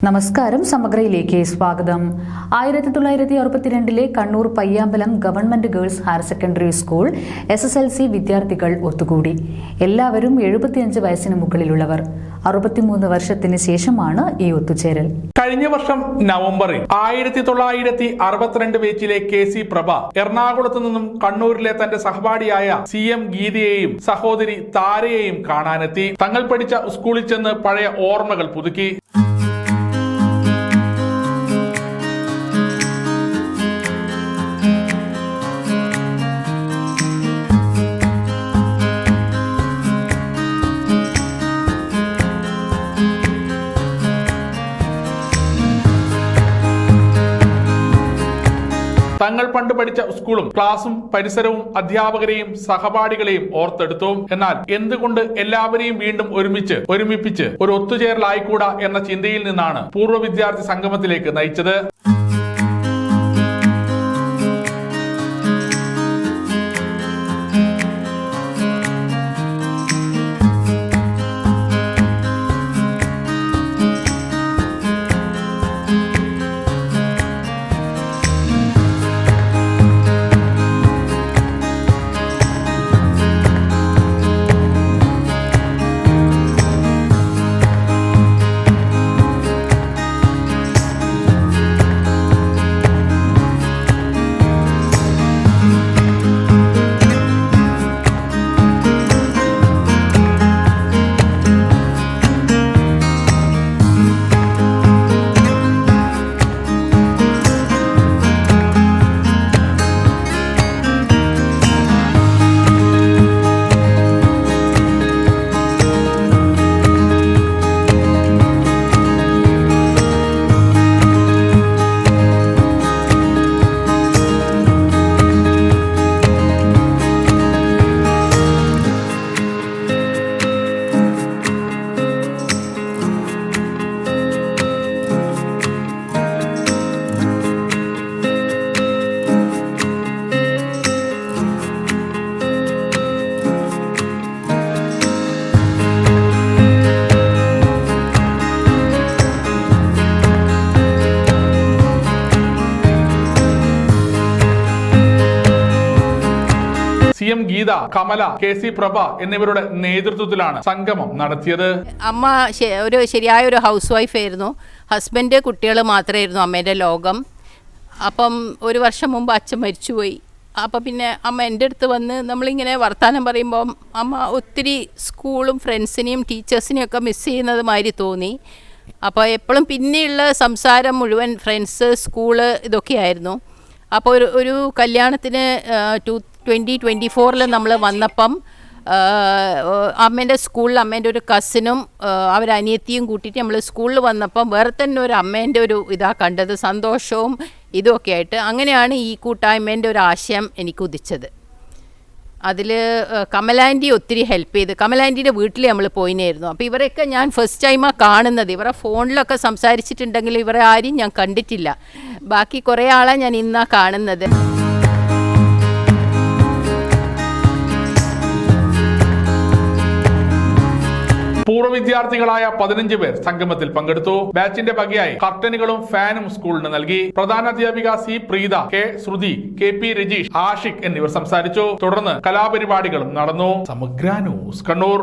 നമസ്കാരം. സമഗ്രയിലേക്ക് സ്വാഗതം. 1962 Kannur Payyambalam government girls higher secondary school SSLC വിദ്യാർത്ഥികൾ ഒത്തുകൂടി. എല്ലാവരും 75 വയസ്സിന് മുകളിലുള്ളവർ. 63 വർഷത്തിന് ശേഷമാണ് ഈ ഒത്തുചേരൽ. കഴിഞ്ഞ വർഷം നവംബറിൽ 1962 ബാച്ചിലെ KC പ്രഭ എറണാകുളത്ത് നിന്നും കണ്ണൂരിലെ തന്റെ സഹപാഠിയായ CM ഗീതയെയും സഹോദരി താരയെയും കാണാനെത്തി. തങ്ങൾ പഠിച്ച സ്കൂളിൽ ചെന്ന് പഴയ ഓർമ്മകൾ പുതുക്കി. തങ്ങൾ പണ്ട് പഠിച്ച സ്കൂളും ക്ലാസും പരിസരവും അധ്യാപകരെയും സഹപാഠികളെയും ഓർത്തെടുത്തു. എന്നാൽ എന്തുകൊണ്ട് എല്ലാവരെയും വീണ്ടും ഒരുമിപ്പിച്ച് ഒരു ഒത്തുചേരലായിക്കൂടാ എന്ന ചിന്തയിൽ നിന്നാണ് പൂർവ്വ വിദ്യാർത്ഥി സംഗമത്തിലേക്ക് നയിച്ചത്. CM ഗീത, കമല, KC പ്രഭ എന്നിവരുടെ നേതൃത്വത്തിലാണ് സംഗമം നടത്തിയത്. അമ്മ ശരിയായ ഒരു ഹൗസ് വൈഫ് ആയിരുന്നു. ഹസ്ബൻഡ്, കുട്ടികൾ മാത്രമായിരുന്നു അമ്മേൻ്റെ ലോകം. അപ്പം ഒരു വർഷം മുമ്പ് അച്ഛൻ മരിച്ചുപോയി. അപ്പം പിന്നെ അമ്മ എൻ്റെ അടുത്ത് വന്ന് നമ്മളിങ്ങനെ വർത്തമാനം പറയുമ്പം അമ്മ ഒത്തിരി സ്കൂളും ഫ്രണ്ട്സിനെയും ടീച്ചേഴ്സിനെയും ഒക്കെ മിസ് ചെയ്യുന്നത് മാതിരി തോന്നി. അപ്പോൾ എപ്പോഴും പിന്നെയുള്ള സംസാരം മുഴുവൻ ഫ്രണ്ട്സ്, സ്കൂള് ഇതൊക്കെയായിരുന്നു. അപ്പോൾ ഒരു കല്യാണത്തിന് 2024 നമ്മൾ വന്നപ്പം അമ്മേൻ്റെ സ്കൂളിൽ അമ്മേൻ്റെ ഒരു കസിനും അവരനിയത്തിയും കൂട്ടിയിട്ട് നമ്മൾ സ്കൂളിൽ വന്നപ്പം വേറെ തന്നെ ഒരു അമ്മേൻ്റെ ഒരു ഇതാണ് കണ്ടത്, സന്തോഷവും ഇതുമൊക്കെ ആയിട്ട്. അങ്ങനെയാണ് ഈ കൂട്ടായ്മേൻ്റെ ഒരു ആശയം എനിക്ക് ഉദിച്ചത്. അതിൽ കമലാൻറ്റി ഒത്തിരി ഹെൽപ്പ് ചെയ്ത്. കമലാൻറ്റീൻ്റെ വീട്ടിൽ നമ്മൾ പോയിനായിരുന്നു. അപ്പോൾ ഇവരെയൊക്കെ ഞാൻ ഫസ്റ്റ് ടൈമാണ് കാണുന്നത്. ഇവരെ ഫോണിലൊക്കെ സംസാരിച്ചിട്ടുണ്ടെങ്കിൽ ഇവരെ ആരും ഞാൻ കണ്ടിട്ടില്ല. ബാക്കി കുറേ ആളെ ഞാൻ ഇന്നാണ് കാണുന്നത്. പൂർവ്വ വിദ്യാർത്ഥികളായ 15 പേർ സംഗമത്തിൽ പങ്കെടുത്തു. ബാച്ചിന്റെ വകയായി കർട്ടനുകളും ഫാനും സ്കൂളിന് നൽകി. പ്രധാനാധ്യാപിക C പ്രീത, K ശ്രുതി, KP രജീഷ്, ആഷിഖ് എന്നിവർ സംസാരിച്ചു. തുടർന്ന് കലാപരിപാടികളും നടന്നു. സമഗ്ര ന്യൂസ്, കണ്ണൂർ.